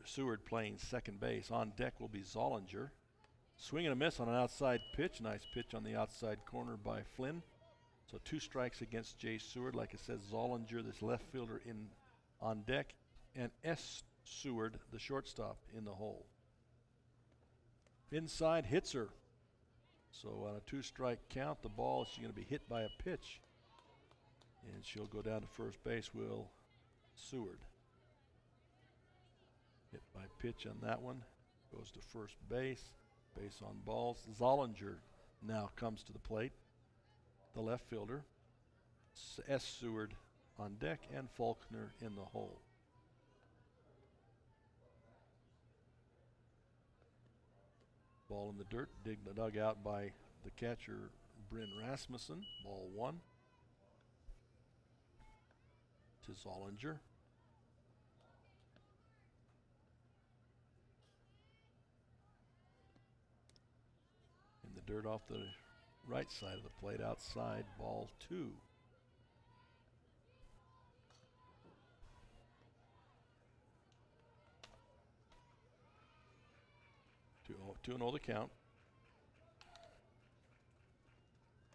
Seward playing second base. On deck will be Zollinger. Swing and a miss on an outside pitch. Nice pitch on the outside corner by Flynn. So 2 strikes against Jay Seward. Like I said, Zollinger, this left fielder, on deck, and S. Seward, the shortstop, in the hole. Inside hits her. So on a 2-strike count, the ball is going to be hit by a pitch. And she'll go down to first base, will Seward. Hit by pitch on that one. Goes to first base. Base on balls. Zollinger now comes to the plate. The left fielder. S. Seward on deck and Faulkner in the hole. Ball in the dirt, dug out by the catcher, Bryn Rasmussen. Ball 1 to Zollinger. In the dirt off the right side of the plate, outside, ball 2. Two and 0 the count.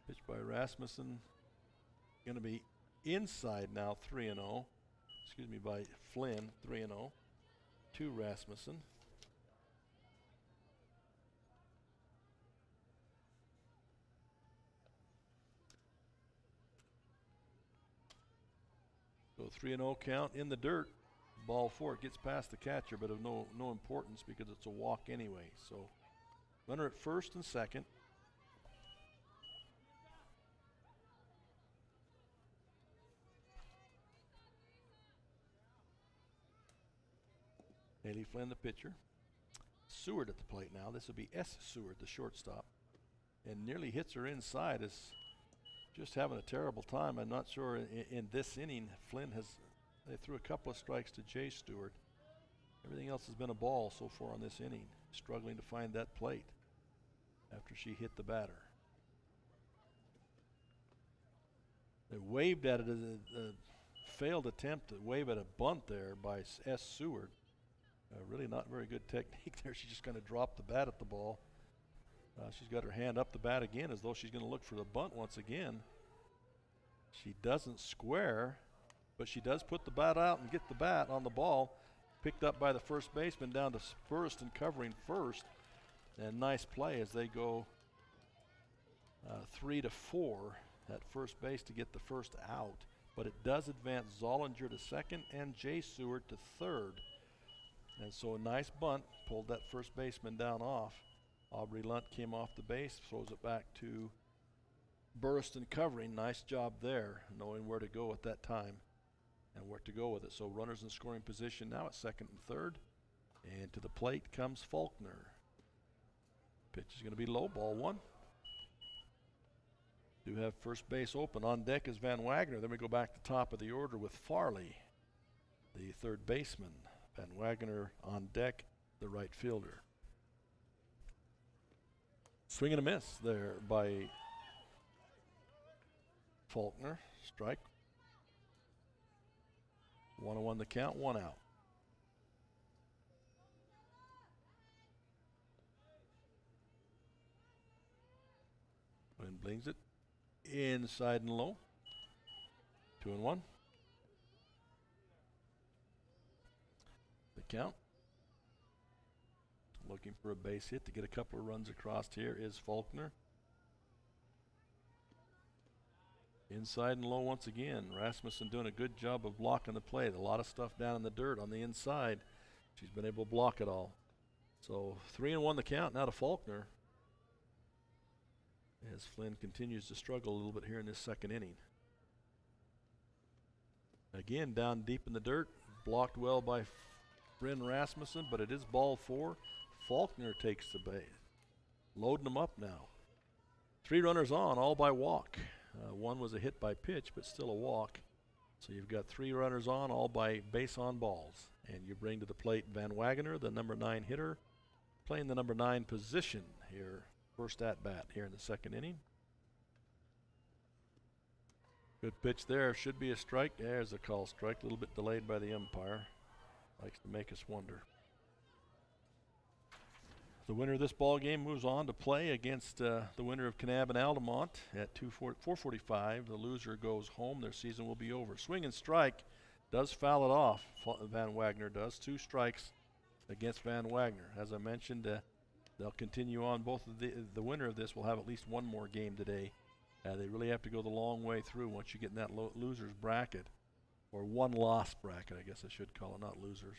Pitch by Rasmussen. Going to be inside now, 3-0. Excuse me, by Flynn, 3-0. To Rasmussen. So 3-0 count in the dirt. Ball 4, it gets past the catcher, but of no importance because it's a walk anyway. So runner at first and second. Haley Flynn, the pitcher. Seward at the plate now. This will be S. Seward, the shortstop. And nearly hits her inside. Is just having a terrible time. I'm not sure in this inning, Flynn they threw a couple of strikes to Jay Stewart. Everything else has been a ball so far on this inning. Struggling to find that plate after she hit the batter. They waved at it as a failed attempt to wave at a bunt there by S. Seward. Really not very good technique there. She just kind of dropped the bat at the ball. She's got her hand up the bat again as though she's going to look for the bunt once again. She doesn't square, but she does put the bat out and get the bat on the ball. Picked up by the first baseman down to first and covering first. And nice play as they go 3-4 at first base to get the first out. But it does advance Zollinger to second and Jay Seward to third. And so a nice bunt, pulled that first baseman down off. Aubrey Lunt came off the base, throws it back to Burst and covering. Nice job there, knowing where to go at that time and where to go with it. So runners in scoring position now at second and third. And to the plate comes Faulkner. Pitch is going to be low, ball 1. Do have first base open. On deck is Van Wagner. Then we go back to top of the order with Farley, the third baseman. Van Wagner on deck, the right fielder. Swing and a miss there by Faulkner. Strike. 1-1 the count, 1 out. Wind brings it inside and low. 2-1. The count. Looking for a base hit to get a couple of runs across here is Faulkner. Inside and low once again. Rasmussen doing a good job of blocking the play. A lot of stuff down in the dirt on the inside. She's been able to block it all. So 3-1 the count now to Faulkner. As Flynn continues to struggle a little bit here in this second inning. Again, down deep in the dirt. Blocked well by Bryn Rasmussen, but it is ball 4. Faulkner takes the base. Loading them up now. 3 runners on, all by walk. One was a hit by pitch, but still a walk. So you've got 3 runners on, all by base on balls. And you bring to the plate Van Wagner, the number 9 hitter, playing the number 9 position here. First at bat here in the second inning. Good pitch there. Should be a strike. There's a call strike. A little bit delayed by the umpire. Likes to make us wonder. The winner of this ball game moves on to play against the winner of Kanab and Altamont at 4:45. The loser goes home. Their season will be over. Swing and strike does foul it off. Van Wagner does. 2 strikes against Van Wagner. As I mentioned, they'll continue on. Both of the winner of this will have at least one more game today. They really have to go the long way through once you get in that losers bracket, or one loss bracket, I guess I should call it, not losers.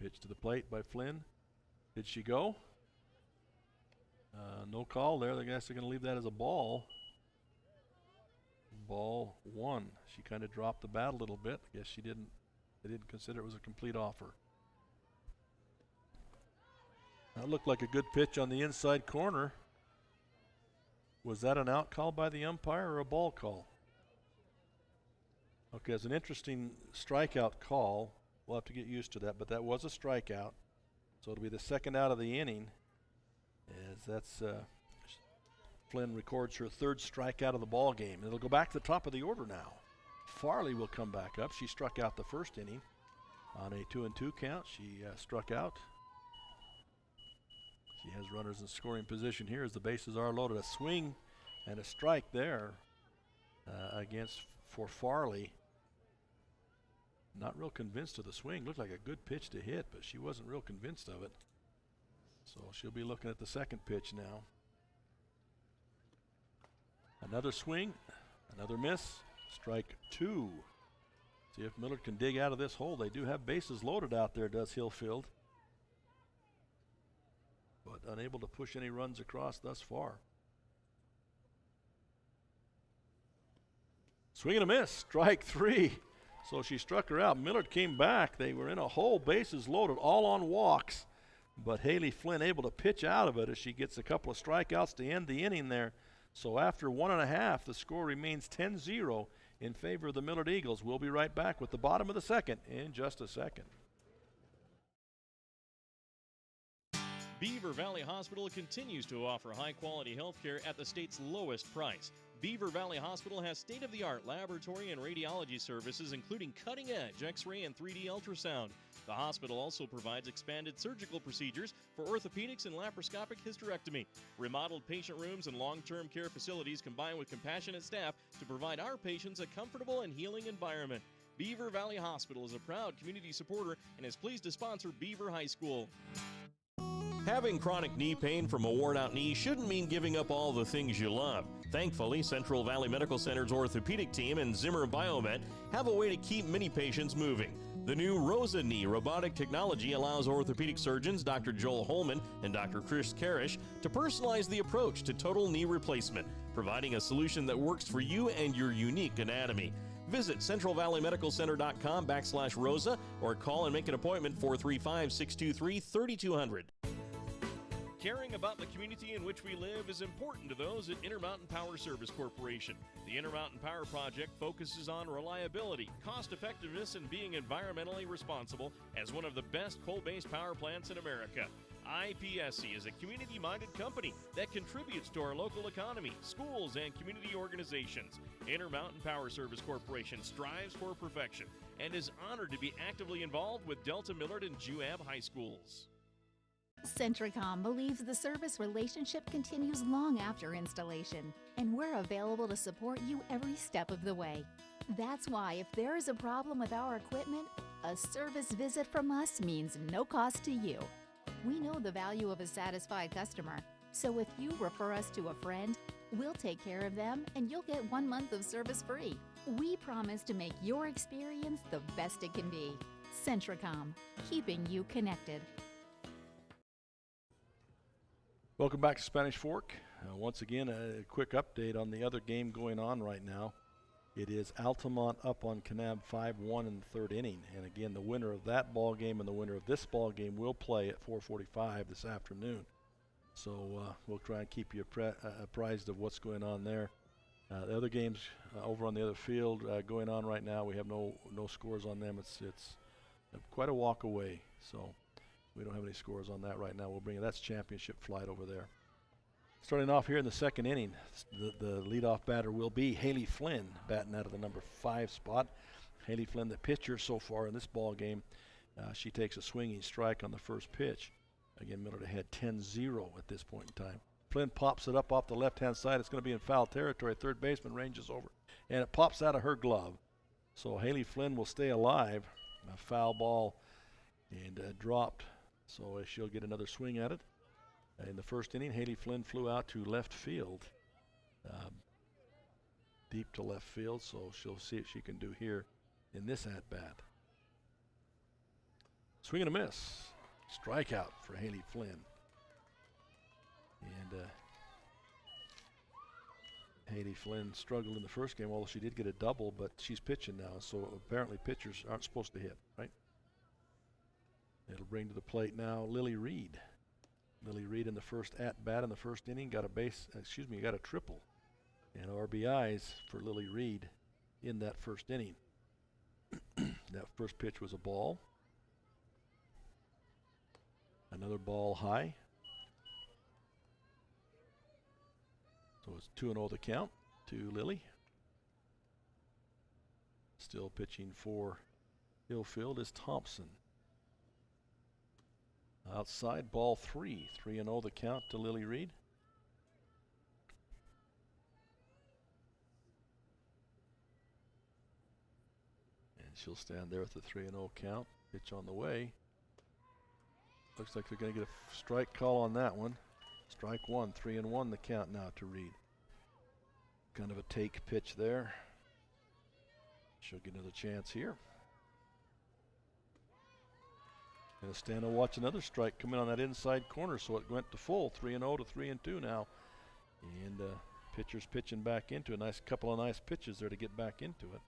Pitch to the plate by Flynn. Did she go? No call there. I guess they're going to leave that as a ball. Ball 1. She kind of dropped the bat a little bit. I guess they didn't consider it was a complete offer. That looked like a good pitch on the inside corner. Was that an out call by the umpire or a ball call? Okay, it's an interesting strikeout call. We'll have to get used to that, but that was a strikeout. So it'll be the second out of the inning. As that's Flynn records her 3rd strikeout of the ball game. And it'll go back to the top of the order now. Farley will come back up. She struck out the first inning on a 2-2 count. She struck out. She has runners in scoring position here as the bases are loaded. A swing and a strike there for Farley. Not real convinced of the swing. Looked like a good pitch to hit, but she wasn't real convinced of it. So she'll be looking at the second pitch now. Another swing, another miss, strike 2. See if Millard can dig out of this hole. They do have bases loaded out there, does Hillfield, but unable to push any runs across thus far. Swing and a miss, strike 3. So she struck her out. Millard came back. They were in a hole, bases loaded, all on walks. But Haley Flynn able to pitch out of it as she gets a couple of strikeouts to end the inning there. So after 1.5, the score remains 10-0 in favor of the Millard Eagles. We'll be right back with the bottom of the second in just a second. Beaver Valley Hospital continues to offer high-quality health care at the state's lowest price. Beaver Valley Hospital has state-of-the-art laboratory and radiology services, including cutting-edge X-ray and 3D ultrasound. The hospital also provides expanded surgical procedures for orthopedics and laparoscopic hysterectomy. Remodeled patient rooms and long-term care facilities combine with compassionate staff to provide our patients a comfortable and healing environment. Beaver Valley Hospital is a proud community supporter and is pleased to sponsor Beaver High School. Having chronic knee pain from a worn-out knee shouldn't mean giving up all the things you love. Thankfully, Central Valley Medical Center's orthopedic team and Zimmer Biomet have a way to keep many patients moving. The new ROSA knee robotic technology allows orthopedic surgeons Dr. Joel Holman and Dr. Chris Karish to personalize the approach to total knee replacement, providing a solution that works for you and your unique anatomy. Visit centralvalleymedicalcenter.com/ROSA or call and make an appointment 435-623-3200. Caring about the community in which we live is important to those at Intermountain Power Service Corporation. The Intermountain Power Project focuses on reliability, cost-effectiveness, and being environmentally responsible as one of the best coal-based power plants in America. IPSC is a community-minded company that contributes to our local economy, schools, and community organizations. Intermountain Power Service Corporation strives for perfection and is honored to be actively involved with Delta Millard and Juab High Schools. Centricom believes the service relationship continues long after installation, and we're available to support you every step of the way. That's why if there is a problem with our equipment, a service visit from us means no cost to you. We know the value of a satisfied customer, so if you refer us to a friend, we'll take care of them and you'll get 1 month of service free. We promise to make your experience the best it can be. Centricom, keeping you connected. Welcome back to Spanish Fork. Once again, a quick update on the other game going on right now. It is Altamont up on Kanab 5-1 in the third inning. And again, the winner of that ball game and the winner of this ball game will play at 4:45 this afternoon. So we'll try and keep you apprised of what's going on there. The other games over on the other field going on right now, we have no scores on them. It's quite a walk away. So we don't have any scores on that right now. We'll bring it. That's championship flight over there. Starting off here in the second inning, the leadoff batter will be Haley Flynn, batting out of the number 5 spot. Haley Flynn, the pitcher so far in this ball game, She takes a swinging strike on the first pitch. Again, Miller ahead 10-0 at this point in time. Flynn pops it up off the left-hand side. It's going to be in foul territory. Third baseman ranges over, and it pops out of her glove. So Haley Flynn will stay alive. A foul ball and dropped, so she'll get another swing at it. In the first inning, Haley Flynn flew out to left field, deep to left field, so she'll see what she can do here in this at-bat. Swing and a miss. Strikeout for Haley Flynn. And Haley Flynn struggled in the first game, although she did get a double, but she's pitching now, so apparently pitchers aren't supposed to hit, right? It'll bring to the plate now Lily Reed. Lily Reed in the first at-bat in the first inning got a triple. And RBIs for Lily Reed in that first inning. That first pitch was a ball. Another ball high. So it's 2-0 the count to Lily. Still pitching for Hillfield is Thompson. Outside, ball 3. 3-0 the count to Lily Reed. And she'll stand there with the 3-0 count. Pitch on the way. Looks like they're going to get a strike call on that one. Strike 1, 3-1 the count now to Reed. Kind of a take pitch there. She'll get another chance here. Gonna stand and watch another strike come in on that inside corner, so it went to full, 3-0 to 3-2 now. And pitcher's pitching back into a nice couple of nice pitches there to get back into it.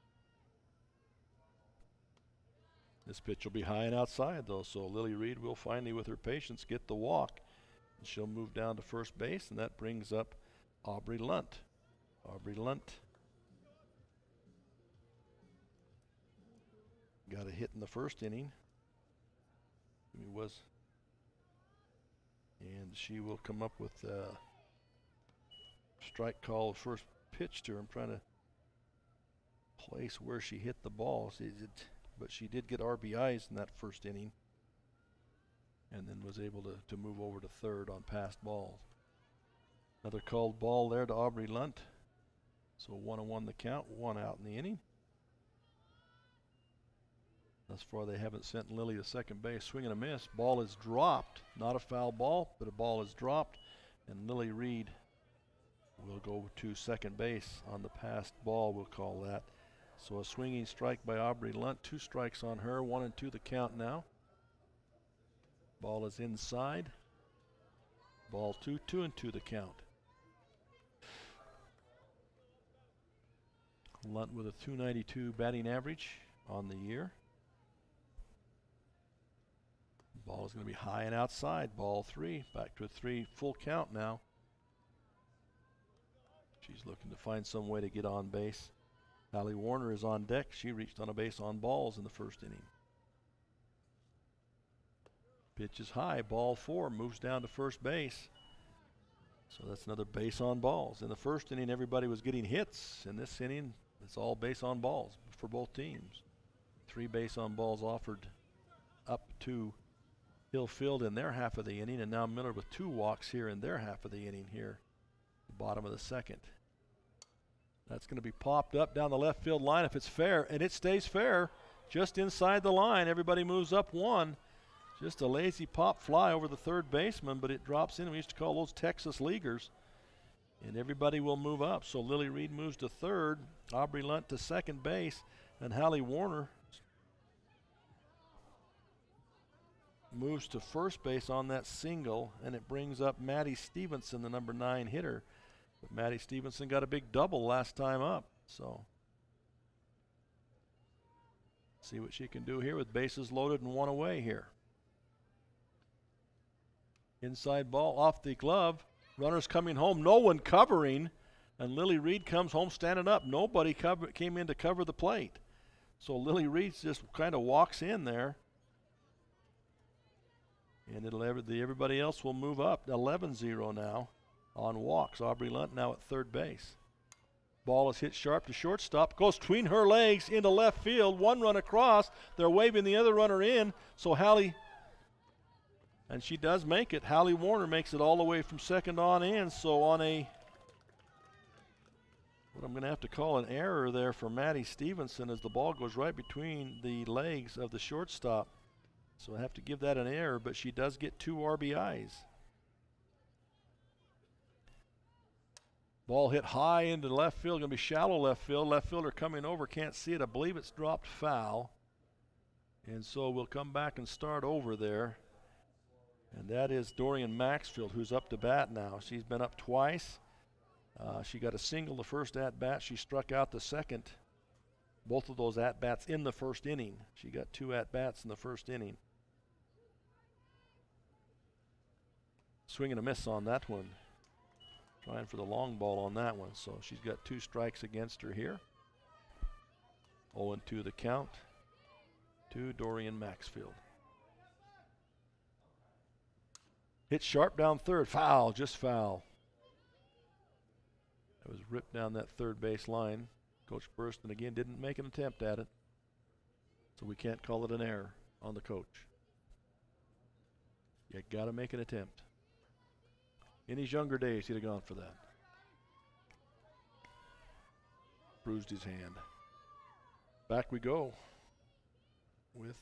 This pitch will be high and outside though, so Lily Reed will finally, with her patience, get the walk. And she'll move down to first base, and that brings up Aubrey Lunt. Aubrey Lunt got a hit in the first inning. He was, and she will come up with a strike call first pitch to her. I'm trying to place where she hit the ball, but she did get RBIs in that first inning, and then was able to move over to third on passed balls. Another called ball there to Aubrey Lunt. So 1-1 the count, 1 out in the inning. Thus far, they haven't sent Lily to second base. Swing and a miss. Ball is dropped. Not a foul ball, but a ball is dropped. And Lily Reed will go to second base on the passed ball, we'll call that. So a swinging strike by Aubrey Lunt. 2 strikes on her. 1-2 the count now. Ball is inside. Ball 2, 2-2 the count. Lunt with a .292 batting average on the year. Ball is going to be high and outside. Ball 3. Back to a 3 full count now. She's looking to find some way to get on base. Hallie Warner is on deck. She reached on a base on balls in the first inning. Pitch is high. Ball 4 moves down to first base. So that's another base on balls. In the first inning, everybody was getting hits. In this inning, it's all base on balls for both teams. 3 base on balls offered up to Hillfield in their half of the inning, and now Miller with 2 walks here in their half of the inning here, the bottom of the second. That's going to be popped up down the left field line if it's fair, and it stays fair. Just inside the line, everybody moves up 1. Just a lazy pop fly over the third baseman, but it drops in. We used to call those Texas leaguers. And everybody will move up. So Lily Reed moves to third, Aubrey Lunt to second base, and Hallie Warner moves to first base on that single, and it brings up Maddie Stevenson, the number 9 hitter. But Maddie Stevenson got a big double last time up, so see what she can do here with bases loaded and 1 away here. Inside ball off the glove. Runners coming home, no one covering, and Lily Reed comes home standing up. Nobody came in to cover the plate. So Lily Reed just kind of walks in there. And everybody else will move up. 11-0 now on walks. Aubrey Lunt now at third base. Ball is hit sharp to shortstop. Goes between her legs into left field. One run across. They're waving the other runner in. So Hallie, and she does make it. Hallie Warner makes it all the way from second on in. So on a, what I'm going to have to call an error there for Maddie Stevenson, as the ball goes right between the legs of the shortstop. So I have to give that an error, but she does get 2 RBIs. Ball hit high into left field, going to be shallow left field. Left fielder coming over, can't see it. I believe it's dropped foul. And so we'll come back and start over there. And that is Dorian Maxfield, who's up to bat now. She's been up twice. She got a single the first at-bat. She struck out the second. Both of those at-bats in the first inning. She got 2 at-bats in the first inning. Swing and a miss on that one. Trying for the long ball on that one. So she's got 2 strikes against her here. 0-2 the count to Dorian Maxfield. Hit sharp down third. Foul, just foul. It was ripped down that third base line. Coach Burston again didn't make an attempt at it. So we can't call it an error on the coach. You got to make an attempt. In his younger days, he'd have gone for that. Bruised his hand. Back we go with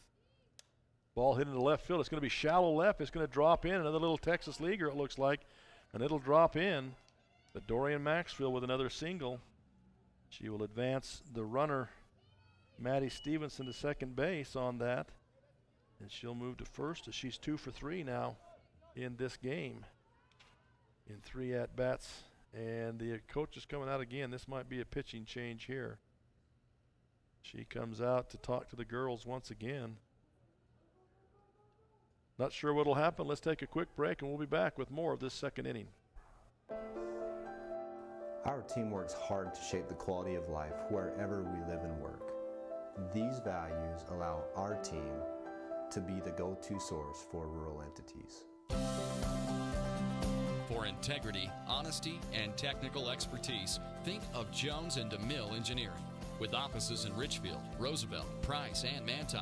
ball hit into left field. It's going to be shallow left. It's going to drop in. Another little Texas leaguer, it looks like. And it'll drop in. But Dorian Maxfield with another single. She will advance the runner, Maddie Stevenson, to second base on that. And she'll move to first as she's 2 for 3 now in this game. In 3 at-bats. And the coach is coming out again. This might be a pitching change here. She comes out to talk to the girls once again. Not sure what'll happen. Let's take a quick break and we'll be back with more of this second inning. Our team works hard to shape the quality of life wherever we live and work. These values allow our team to be the go-to source for rural entities. For integrity, honesty, and technical expertise, think of Jones and DeMille Engineering. With offices in Richfield, Roosevelt, Price, and Manti,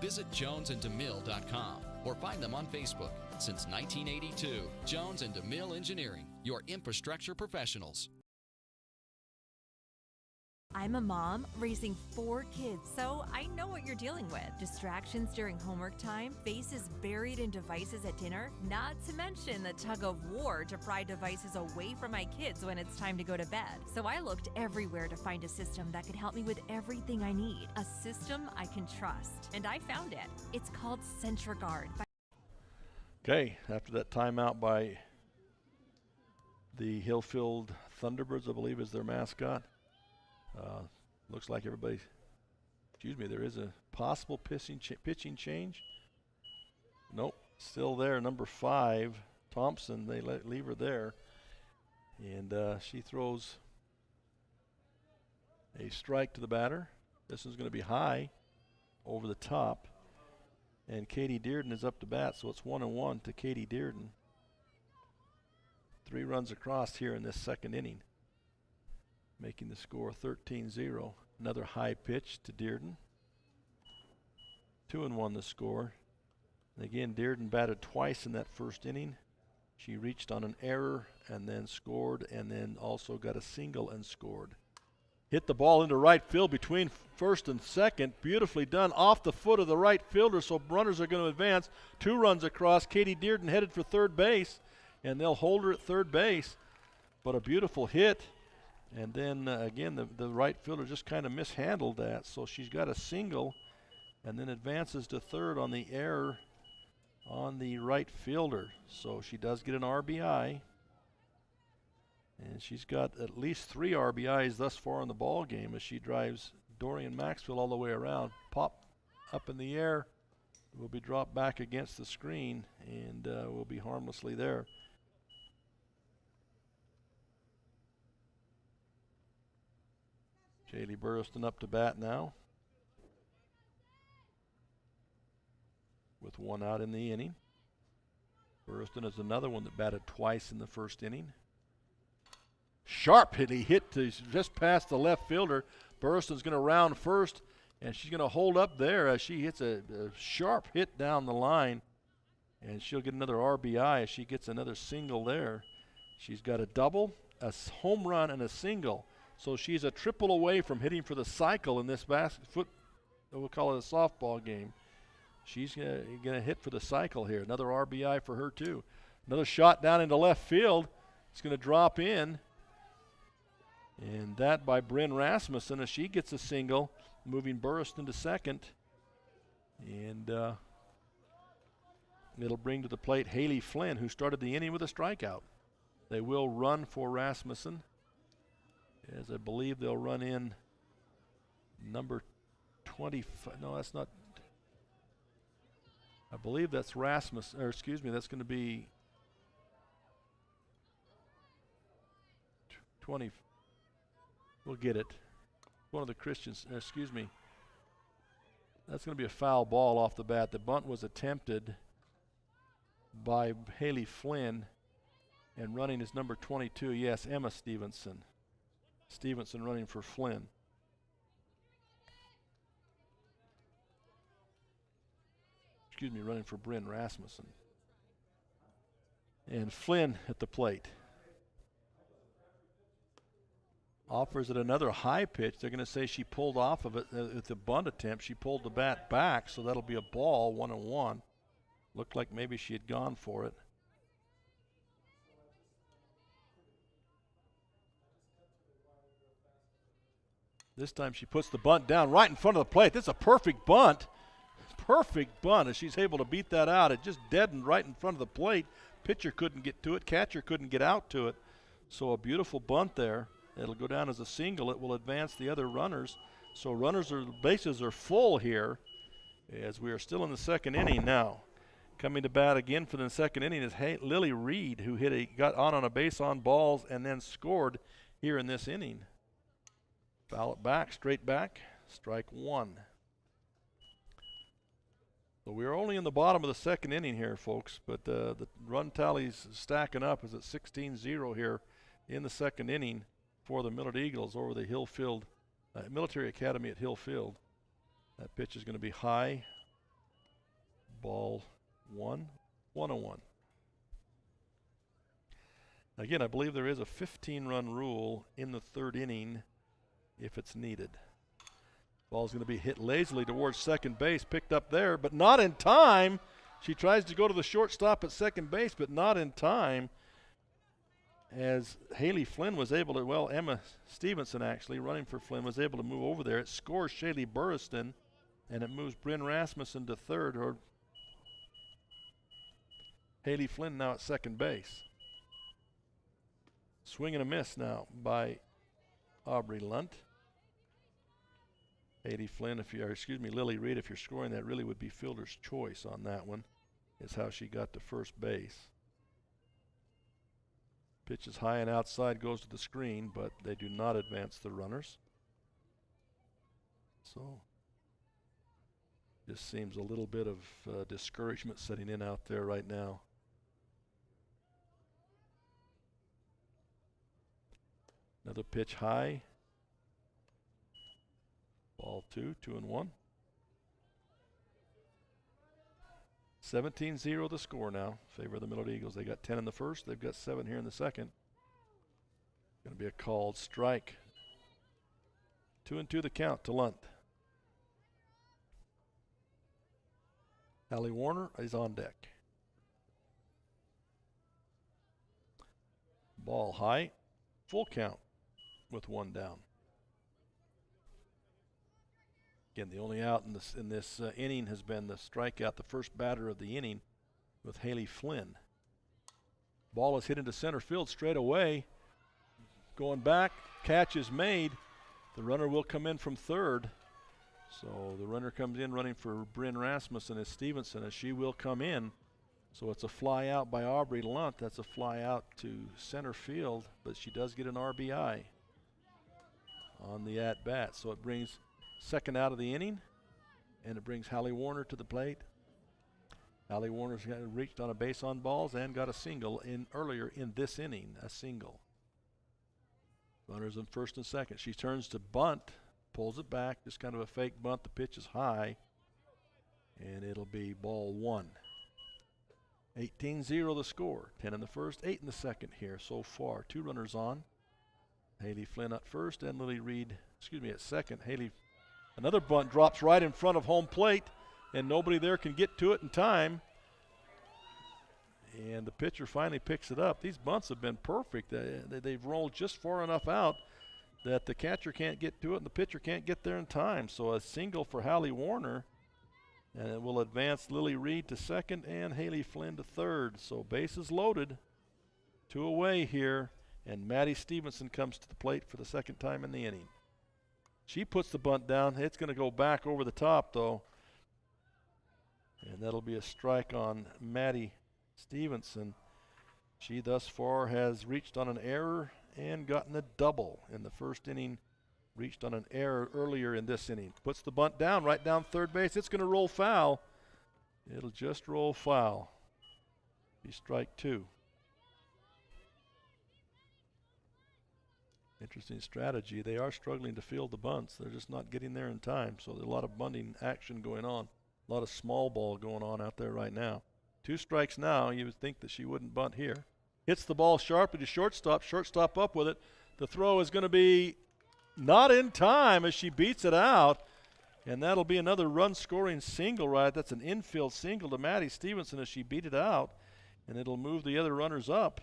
visit jonesanddemille.com or find them on Facebook. Since 1982, Jones and DeMille Engineering, your infrastructure professionals. I'm a mom raising 4 kids, so I know what you're dealing with. Distractions during homework time, faces buried in devices at dinner, not to mention the tug of war to pry devices away from my kids when it's time to go to bed. So I looked everywhere to find a system that could help me with everything I need. A system I can trust. And I found it. It's called CentraGuard. Okay, after that timeout by the Hillfield Thunderbirds, I believe is their mascot. Looks like everybody, there is a possible pitching change. Nope, still there. Number 5, Thompson, they leave her there. And she throws a strike to the batter. This is going to be high over the top. And Katie Dearden is up to bat, so it's 1-1 to Katie Dearden. 3 runs across here in this second inning, making the score 13-0. Another high pitch to Dearden. 2-1 the score. And again, Dearden batted twice in that first inning. She reached on an error and then scored, and then also got a single and scored. Hit the ball into right field between first and second. Beautifully done off the foot of the right fielder, so runners are going to advance. 2 runs across. Katie Dearden headed for third base, and they'll hold her at third base. But a beautiful hit. And then again, the right fielder just kind of mishandled that. So she's got a single and then advances to third on the error on the right fielder. So she does get an RBI. And she's got at least 3 RBIs thus far in the ball game as she drives Dorian Maxfield all the way around. Pop up in the air, will be dropped back against the screen, and will be harmlessly there. Jaylee Burriston up to bat now, with 1 out in the inning. Burriston is another one that batted twice in the first inning. sharp hit. He hit just past the left fielder. Burriston's going to round first, and she's going to hold up there as she hits a sharp hit down the line. And she'll get another RBI as she gets another single there. She's got a double, a home run, and a single. So she's a triple away from hitting for the cycle in this we'll call it a softball game. She's going to hit for the cycle here. Another RBI for her, too. Another shot down into left field. It's going to drop in. And that by Bryn Rasmussen as she gets a single, moving Burriston to second. And it'll bring to the plate Haley Flynn, who started the inning with a strikeout. They will run for Rasmussen, as I believe they'll run in number 25. No, that's not. I believe that's Rasmussen, or excuse me, that's going to be 20. We'll get it. One of the Christians, excuse me. That's going to be a foul ball off the bat. The bunt was attempted by Haley Flynn, and running is number 22. Yes, Emma Stevenson. Stevenson running for Flynn. Excuse me, running for Bryn Rasmussen. And Flynn at the plate. Offers it another high pitch. They're going to say she pulled off of it with the bunt attempt. She pulled the bat back, so that'll be a ball, 1-1. Looked like maybe she had gone for it. This time she puts the bunt down right in front of the plate. This is a perfect bunt. Perfect bunt as she's able to beat that out. It just deadened right in front of the plate. Pitcher couldn't get to it. Catcher couldn't get out to it. So a beautiful bunt there. It'll go down as a single. It will advance the other runners. So bases are full here as we are still in the second inning now. Coming to bat again for the second inning is Lily Reed, who got on a base on balls and then scored here in this inning. Foul it back, straight back, strike one. So we're only in the bottom of the second inning here, folks, but the run tally's stacking up. Is at 16-0 here in the second inning for the Millard Eagles over the Hillfield Military Academy at Hillfield. That pitch is going to be high. Ball 1-1. Again, I believe there is a 15-run rule in the third inning if it's needed. Ball's going to be hit lazily towards second base, picked up there, but not in time. She tries to go to the shortstop at second base, but not in time. As Haley Flynn was able to, Emma Stevenson actually, running for Flynn, was able to move over there. It scores Shaylee Burriston, and it moves Bryn Rasmussen to third, or Haley Flynn now at second base. Swing and a miss now by Aubrey Lunt. Haley Flynn, Lily Reed, if you're scoring that, really would be fielder's choice on that one, is how she got to first base. Pitch is high and outside, goes to the screen, but they do not advance the runners. So just seems a little bit of discouragement setting in out there right now. Another pitch high. Ball 2-1. 17-0 the score now. Favor of the Millard Eagles. They got 10 in the first. They've got 7 here in the second. Going to be a called strike. 2-2 the count to Lunt. Allie Warner is on deck. Ball high. Full count with 1 down. Again, the only out in this inning has been the strikeout, the first batter of the inning with Haley Flynn. Ball is hit into center field straight away. Going back, catch is made. The runner will come in from third. So the runner comes in running for Bryn Rasmussen as Stevenson, as she will come in. So it's a fly out by Aubrey Lunt. That's a fly out to center field, but she does get an RBI on the at-bat. So it brings second out of the inning, and it brings Hallie Warner to the plate. Hallie Warner's reached on a base on balls and got a single in earlier in this inning, a single. Runners in first and second. She turns to bunt, pulls it back, just kind of a fake bunt. The pitch is high, and it'll be ball one. 18-0 the score. 10 in the first, 8 in the second here so far. 2 runners on. Haley Flynn at first and Lily Reed, at second. Another bunt drops right in front of home plate, and nobody there can get to it in time. And the pitcher finally picks it up. These bunts have been perfect. They've rolled just far enough out that the catcher can't get to it and the pitcher can't get there in time. So a single for Hallie Warner, and it will advance Lily Reed to second and Haley Flynn to third. So bases loaded, 2 away here, and Maddie Stevenson comes to the plate for the second time in the inning. She puts the bunt down. It's going to go back over the top, though, and that'll be a strike on Maddie Stevenson. She thus far has reached on an error and gotten a double in the first inning. Reached on an error earlier in this inning. Puts the bunt down, right down third base. It's going to roll foul. It'll just roll foul. Be strike 2. Interesting strategy. They are struggling to field the bunts. They're just not getting there in time. So there's a lot of bunting action going on. A lot of small ball going on out there right now. 2 strikes now. You would think that she wouldn't bunt here. Hits the ball sharply to shortstop. Shortstop up with it. The throw is going to be not in time as she beats it out. And that'll be another run-scoring single, right? That's an infield single to Maddie Stevenson as she beat it out. And it'll move the other runners up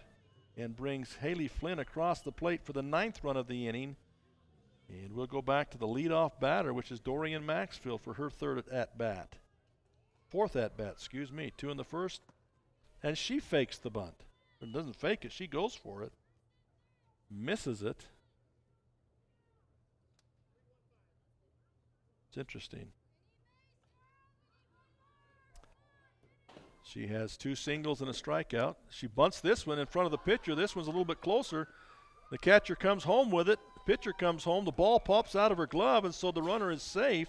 and brings Haley Flynn across the plate for the 9th run of the inning. And we'll go back to the leadoff batter, which is Dorian Maxfield for her 4th at-bat. 2 in the first. And she fakes the bunt. Or doesn't fake it, she goes for it. Misses it. It's interesting. She has 2 singles and a strikeout. She bunts this one in front of the pitcher. This one's a little bit closer. The catcher comes home with it. The pitcher comes home. The ball pops out of her glove, and so the runner is safe.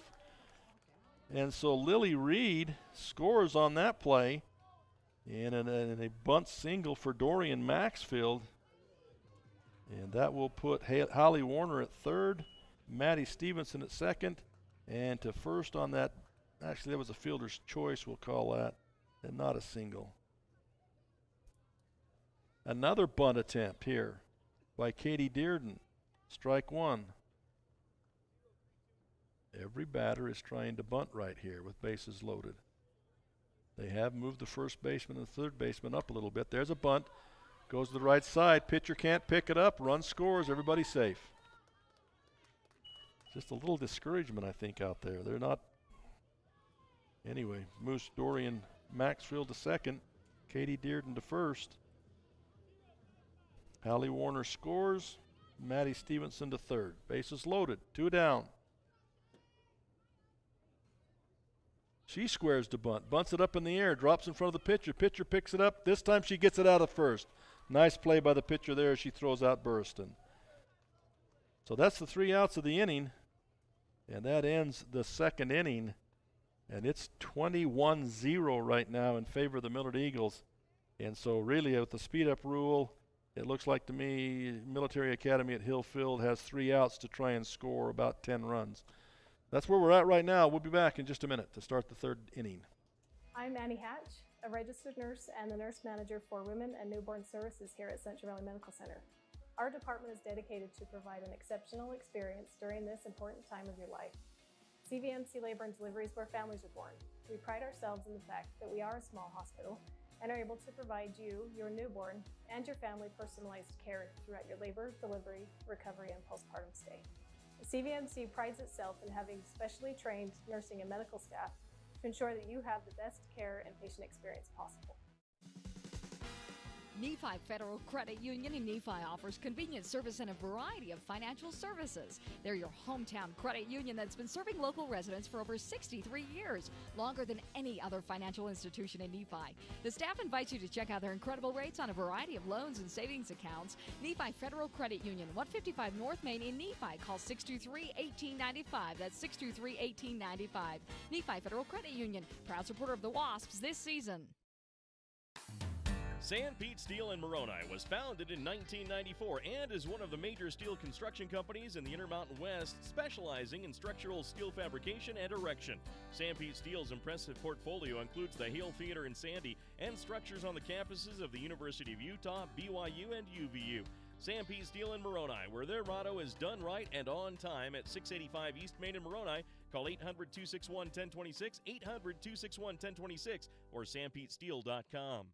And so Lily Reed scores on that play. And a bunt single for Dorian Maxfield. And that will put Hallie Warner at third, Maddie Stevenson at second, and to first on that. Actually, that was a fielder's choice, we'll call that, and not a single. Another bunt attempt here by Katie Dearden. Strike 1. Every batter is trying to bunt right here with bases loaded. They have moved the first baseman and the third baseman up a little bit. There's a bunt. Goes to the right side. Pitcher can't pick it up. Run scores. Everybody safe. Just a little discouragement, I think, out there. They're not. Anyway, moves Dorian Maxfield to second. Katie Dearden to first. Hallie Warner scores. Maddie Stevenson to third. Bases loaded. 2 down. She squares to bunt. Bunts it up in the air. Drops in front of the pitcher. Pitcher picks it up. This time she gets it out of first. Nice play by the pitcher there as she throws out Burstyn. So that's the 3 outs of the inning. And that ends the second inning. And it's 21-0 right now in favor of the Millard Eagles. And so really with the speed-up rule, it looks like to me Military Academy at Hillfield has 3 outs to try and score about 10 runs. That's where we're at right now. We'll be back in just a minute to start the 3rd inning. I'm Annie Hatch, a registered nurse and the nurse manager for Women and Newborn Services here at Central Valley Medical Center. Our department is dedicated to provide an exceptional experience during this important time of your life. CVMC Labor and Delivery is where families are born. We pride ourselves in the fact that we are a small hospital and are able to provide you, your newborn, and your family personalized care throughout your labor, delivery, recovery, and postpartum stay. CVMC prides itself in having specially trained nursing and medical staff to ensure that you have the best care and patient experience possible. Nephi Federal Credit Union in Nephi offers convenient service and a variety of financial services. They're your hometown credit union that's been serving local residents for over 63 years, longer than any other financial institution in Nephi. The staff invites you to check out their incredible rates on a variety of loans and savings accounts. Nephi Federal Credit Union, 155 North Main in Nephi. Call 623-1895. That's 623-1895. Nephi Federal Credit Union, proud supporter of the Wasps this season. Sanpete Steel in Moroni was founded in 1994 and is one of the major steel construction companies in the Intermountain West, specializing in structural steel fabrication and erection. Sanpete Steel's impressive portfolio includes the Hale Theater in Sandy and structures on the campuses of the University of Utah, BYU, and UVU. Sanpete Steel in Moroni, where their motto is done right and on time, at 685 East Main in Moroni. Call 800-261-1026, 800-261-1026, or sanpetesteel.com.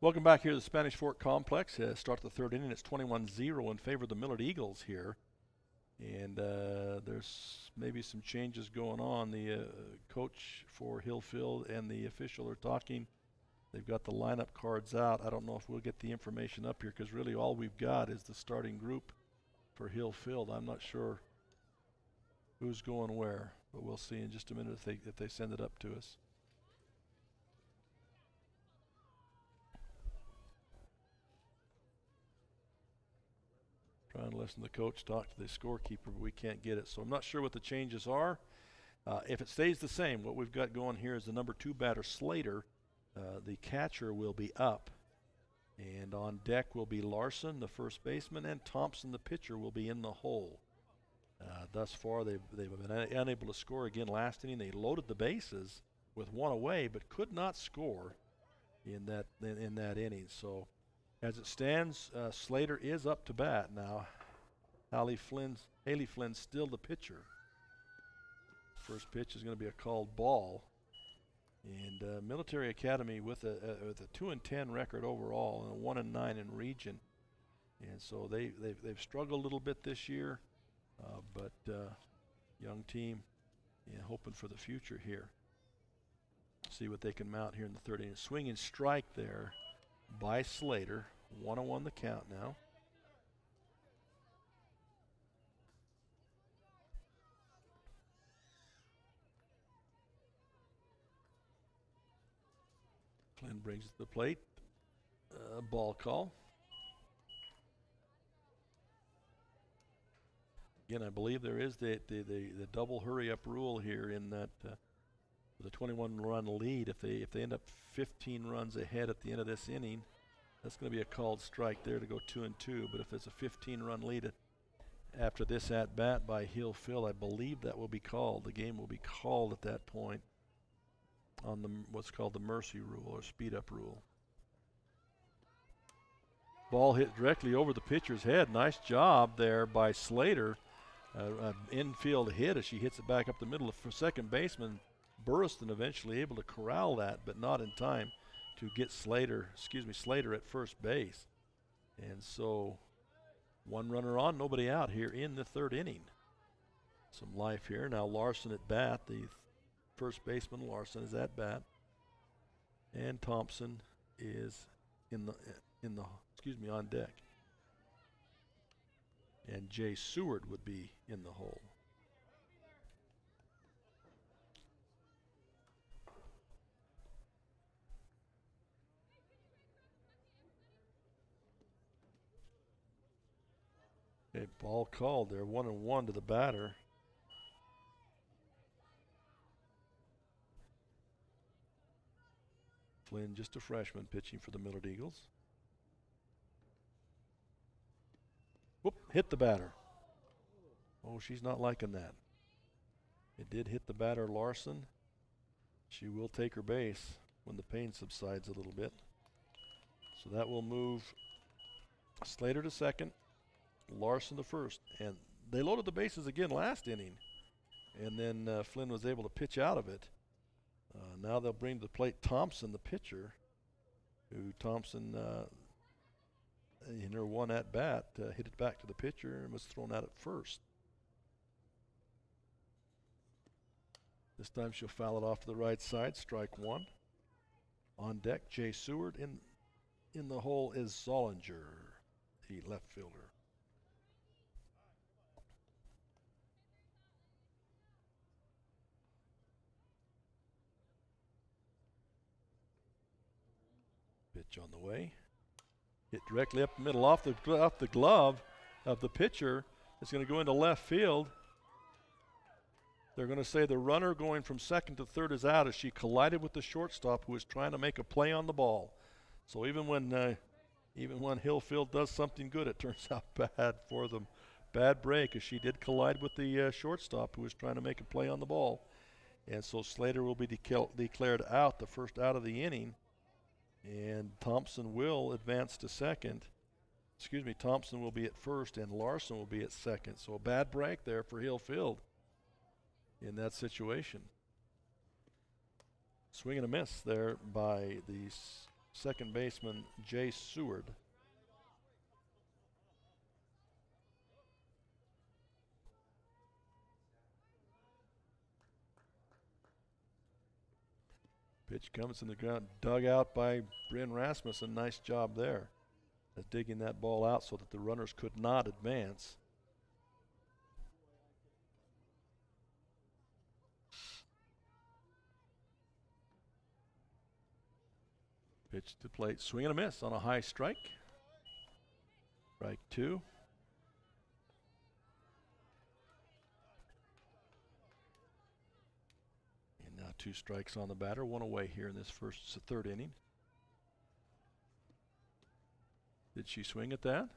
Welcome back here to the Spanish Fort Complex. Start the third inning. It's 21-0 in favor of the Millard Eagles here. And there's maybe some changes going on. The coach for Hillfield and the official are talking. They've got the lineup cards out. I don't know if we'll get the information up here, because really all we've got is the starting group for Hillfield. I'm not sure who's going where, but we'll see in just a minute if they send it up to us. Trying to listen to the coach talk to the scorekeeper, but we can't get it. So I'm not sure what the changes are. If it stays the same, what we've got going here is the number 2 batter, Slater. The catcher will be up. And on deck will be Larson, the first baseman, and Thompson, the pitcher, will be in the hole. Thus far, they've been unable to score again last inning. They loaded the bases with one away, but could not score in that inning. So as it stands, Slater is up to bat now. Haley Flynn's still the pitcher. First pitch is going to be a called ball. And Military Academy with a 2-10 record overall and a 1-9 in region. And so they've struggled a little bit this year, but young team, hoping for the future here. See what they can mount here in the third inning. Swing and strike there by Slater. 1-1 the count now. Flynn brings it to the plate. Ball call. Again, I believe there is the double hurry-up rule here in that with a 21-run lead, if they end up 15 runs ahead at the end of this inning, that's going to be a called strike there to go 2-2. But if it's a 15-run lead after this at-bat by Hillfield, I believe that will be called. The game will be called at that point on what's called the mercy rule or speed-up rule. Ball hit directly over the pitcher's head. Nice job there by Slater. Infield hit as she hits it back up the middle. For second baseman Burriston eventually able to corral that, but not in time to get Slater at first base. And so 1 runner on, nobody out here in the third inning. Some life here. Now Larson at bat. The first baseman Larson is at bat. And Thompson is on deck. And Jay Seward would be in the hole. Okay, ball called there, 1-1 to the batter. Flynn, just a freshman, pitching for the Millard Eagles. Whoop, hit the batter. Oh, she's not liking that. It did hit the batter, Larson. She will take her base when the pain subsides a little bit. So that will move Slater to second, Larson to first. And they loaded the bases again last inning. And then Flynn was able to pitch out of it. Now they'll bring to the plate Thompson, the pitcher, who Thompson, in her one at bat, hit it back to the pitcher and was thrown out at first. This time she'll foul it off to the right side, strike 1. On deck, Jay Seward. In the hole is Zollinger, the left fielder. Pitch on the way. Hit directly up the middle, off the glove of the pitcher. It's going to go into left field. They're going to say the runner going from second to third is out as she collided with the shortstop who was trying to make a play on the ball. So even when Hillfield does something good, it turns out bad for them. Bad break, as she did collide with the shortstop who was trying to make a play on the ball. And so Slater will be declared out, the first out of the inning. And Thompson will advance to second. Thompson will be at first and Larson will be at second. So a bad break there for Hillfield in that situation. Swing and a miss there by the second baseman, Jay Seward. Pitch comes in the ground, dug out by Bryn Rasmussen. Nice job there at digging that ball out so that the runners could not advance. Pitch to plate, swing and a miss on a high strike. Strike two. And now 2 strikes on the batter, 1 away here in this third inning. Did she swing at that?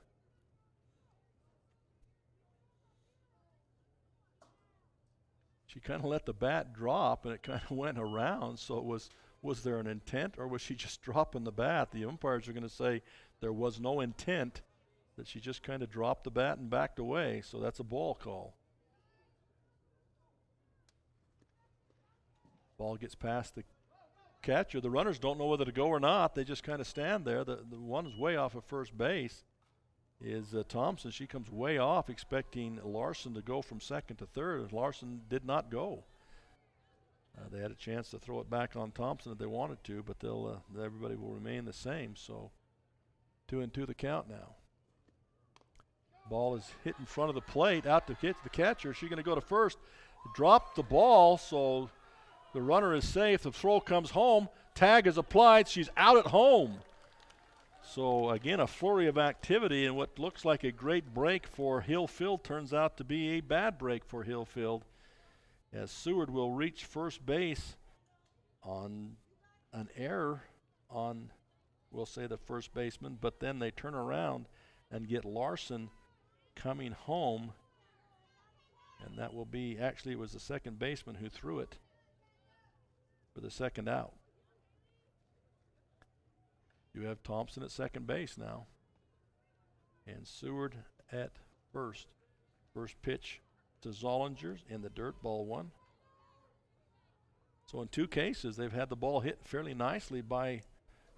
She kind of let the bat drop and it kind of went around, so it was there an intent or was she just dropping the bat? The umpires are going to say there was no intent, that she just kind of dropped the bat and backed away, so that's a ball call. Ball gets past the catcher. The runners don't know whether to go or not. They just kind of stand there. The one is way off of first base is Thompson. She comes way off, expecting Larson to go from second to third. Larson did not go. They had a chance to throw it back on Thompson if they wanted to, but everybody will remain the same. So 2-2 the count now. Ball is hit in front of the plate, out to hit the catcher. She's going to go to first. Dropped the ball, so the runner is safe. The throw comes home. Tag is applied. She's out at home. So again, a flurry of activity, and what looks like a great break for Hillfield turns out to be a bad break for Hillfield, as Seward will reach first base on an error on, we'll say, the first baseman, but then they turn around and get Larson coming home, and that will be, actually it was the second baseman who threw it for the second out. You have Thompson at second base now, and Seward at first. First pitch to Zollinger in the dirt, ball 1. So in 2 cases, they've had the ball hit fairly nicely by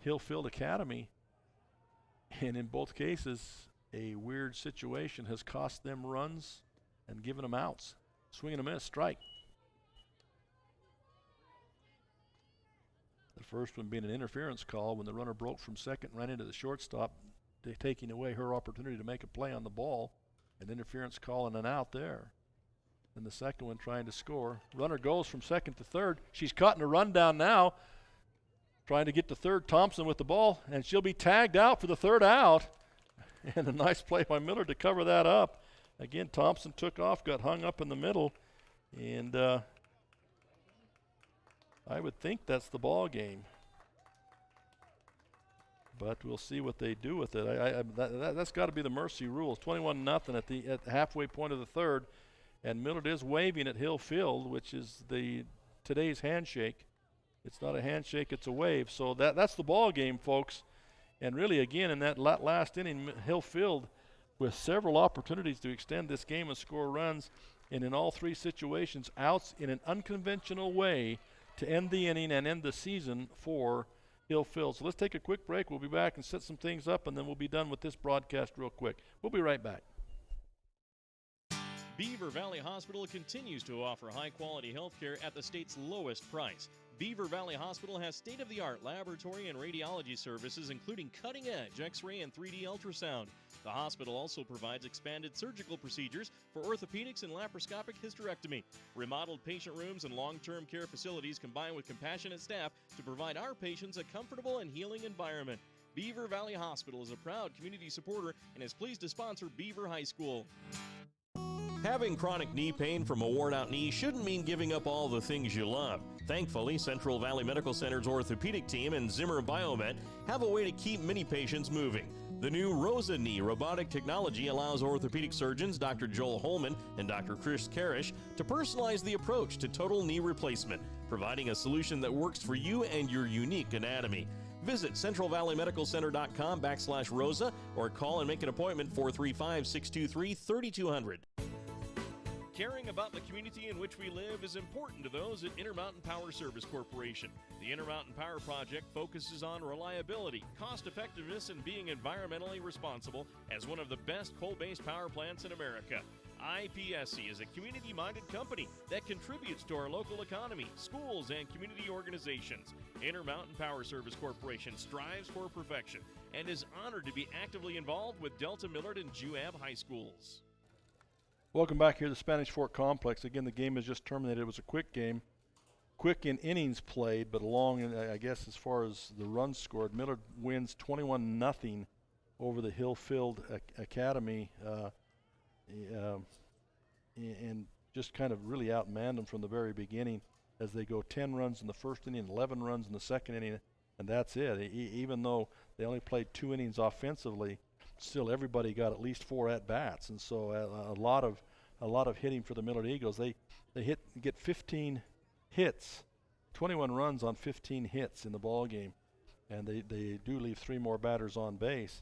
Hillfield Academy, and in both cases, a weird situation has cost them runs and given them outs. Swing and a miss, strike. The first one being an interference call when the runner broke from second and ran into the shortstop, taking away her opportunity to make a play on the ball. An interference call and an out there. And the second one trying to score. Runner goes from second to third. She's cutting a run down now, trying to get to third. Thompson with the ball, and she'll be tagged out for the third out. And a nice play by Miller to cover that up. Again, Thompson took off, got hung up in the middle, and I would think that's the ball game. But we'll see what they do with it. That's got to be the mercy rules. 21-0 at the halfway point of the third, and Millard is waving at Hillfield, which is today's handshake. It's not a handshake, it's a wave. So that's the ball game, folks. And really, again, in that last inning, Hillfield with several opportunities to extend this game and score runs, and in all 3 situations, outs in an unconventional way to end the inning and end the season for Hillfield. So let's take a quick break. We'll be back and set some things up, and then we'll be done with this broadcast real quick. We'll be right back. Beaver Valley Hospital continues to offer high-quality health care at the state's lowest price. Beaver Valley Hospital has state-of-the-art laboratory and radiology services, including cutting-edge X-ray and 3D ultrasound. The hospital also provides expanded surgical procedures for orthopedics and laparoscopic hysterectomy. Remodeled patient rooms and long-term care facilities combine with compassionate staff to provide our patients a comfortable and healing environment. Beaver Valley Hospital is a proud community supporter and is pleased to sponsor Beaver High School. Having chronic knee pain from a worn-out knee shouldn't mean giving up all the things you love. Thankfully, Central Valley Medical Center's orthopedic team and Zimmer Biomet have a way to keep many patients moving. The new ROSA knee robotic technology allows orthopedic surgeons Dr. Joel Holman and Dr. Chris Karish to personalize the approach to total knee replacement, providing a solution that works for you and your unique anatomy. Visit centralvalleymedicalcenter.com/ROSA or call and make an appointment 435-623-3200. Caring about the community in which we live is important to those at Intermountain Power Service Corporation. The Intermountain Power Project focuses on reliability, cost effectiveness, and being environmentally responsible as one of the best coal-based power plants in America. IPSC is a community-minded company that contributes to our local economy, schools, and community organizations. Intermountain Power Service Corporation strives for perfection and is honored to be actively involved with Delta Millard and Juab high schools. Welcome back here to the Spanish Fork Complex. Again, the game has just terminated. It was a quick game. Quick in innings played, but long, I guess, as far as the runs scored. Millard wins 21-0 over the Hillfield Academy and just kind of really outmanned them from the very beginning as they go 10 runs in the first inning, 11 runs in the second inning, and that's it. Even though they only played 2 innings offensively, still everybody got at least 4 at-bats, and so a lot of hitting for the Millard Eagles. They get 15 hits, 21 runs on 15 hits in the ball game, and they do leave 3 more batters on base,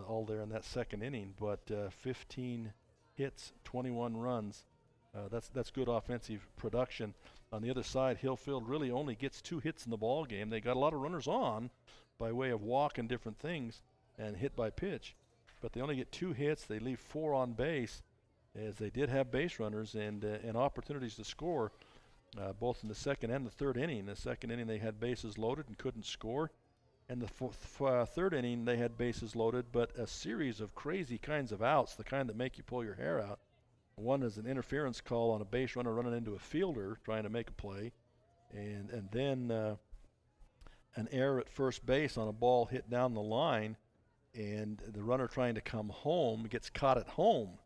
all there in that second inning. But 15 hits, 21 runs, that's good offensive production. On the other side, Hillfield really only gets 2 hits in the ball game. They got a lot of runners on by way of walk and different things, and hit by pitch. But they only get 2 hits. They leave 4 on base, as they did have base runners and opportunities to score, both in the second and the third inning. The second inning they had bases loaded and couldn't score. And the third inning they had bases loaded, but a series of crazy kinds of outs, the kind that make you pull your hair out. One is an interference call on a base runner running into a fielder trying to make a play, and then an error at first base on a ball hit down the line, and the runner trying to come home gets caught at home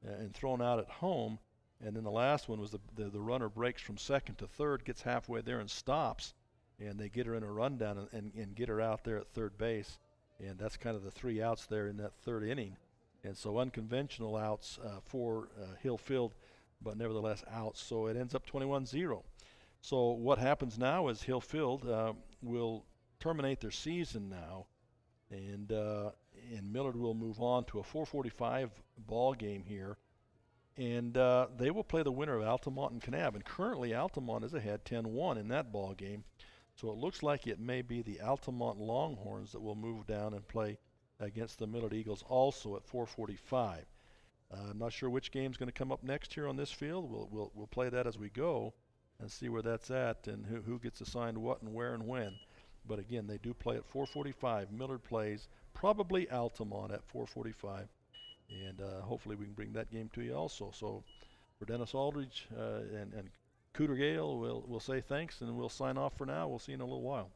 and thrown out at home. And then the last one was the runner breaks from second to third, gets halfway there and stops, and they get her in a rundown and get her out there at third base. And that's kind of the 3 outs there in that third inning. And so unconventional outs for Hillfield, but nevertheless outs. So it ends up 21-0. So what happens now is Hillfield will terminate their season now, and Millard will move on to a 4:45 ball game here, and they will play the winner of Altamont and Kanab. And currently Altamont is ahead 10-1 in that ball game, so it looks like it may be the Altamont Longhorns that will move down and play against the Millard Eagles also at 4:45. I'm not sure which game's going to come up next here on this field. We'll play that as we go and see where that's at and who gets assigned what and where and when. But again, they do play at 4:45. Millard plays probably Altamont at 4:45, and hopefully we can bring that game to you also. So for Dennis Aldridge and Cooter Gale, we'll say thanks, and we'll sign off for now. We'll see you in a little while.